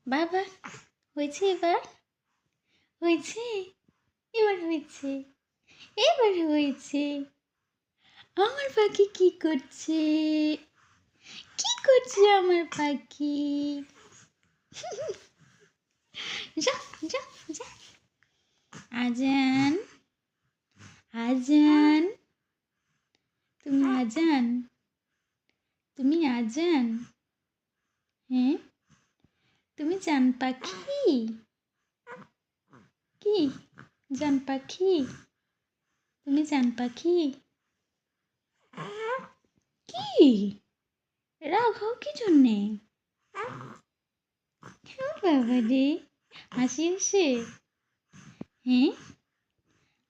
বাবা হয়েছে এবার হয়েছে এবার হয়েছে এবার হয়েছে আমার পাখি কি করছে আমার পাখি যা যা যা আজান আজান তুমি আজান হ্যাঁ তুমি জান পাখি কি জান পাখি তুমি জান পাখি কি রাগ হও কি জন্যে বাবা রে হাসি আসে হ্যাঁ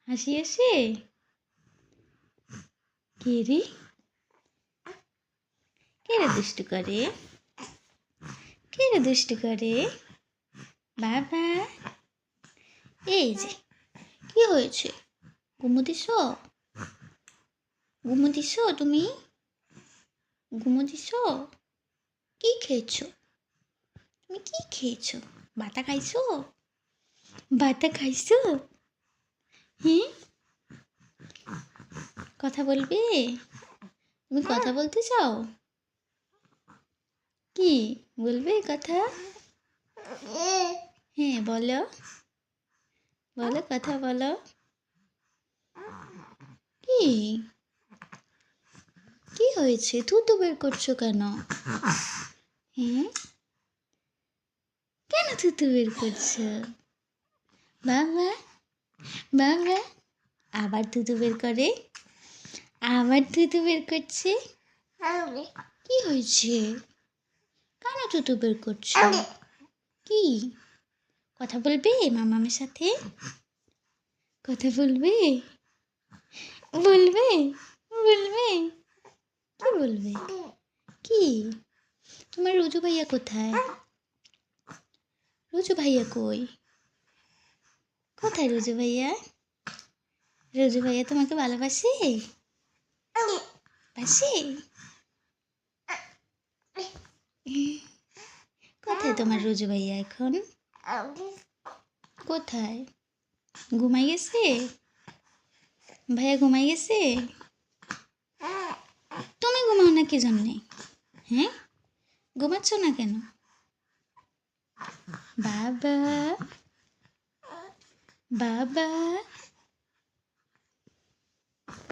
হাসি আসে কে রে দুষ্টু করে বাবা এই যে কি হয়েছে ঘুমো দিছো তুমি কি খেয়েছো তুমি কি খেয়েছো বাতা খাইছো হ্যাঁ কথা বলবে তুমি কথা বলতে চাও কি বলবে কথা হ্যাঁ বলো কথা বলো কি হয়েছে থুতু বের করছো কেন হ্যাঁ কেন থুতু বের করছো বাবা আবার থুতু বের করছে কি হয়েছে কেন থুতু বের করছো কি কথা বলবে মামামের সাথে কথা বলবে কি বলবে কি তোমার রুজু ভাইয়া কোথায় কোথায় রুজু ভাইয়া তোমাকে ভালোবাসে কোথায় তোমার রুজু ভাইয়া এখন কোথায় ঘুমাই গেছে ভাইয়া ঘুমাই গেছে তুমি ঘুমাও না কি জন্যে হ্যাঁ ঘুমাচ্ছ না কেন বাবা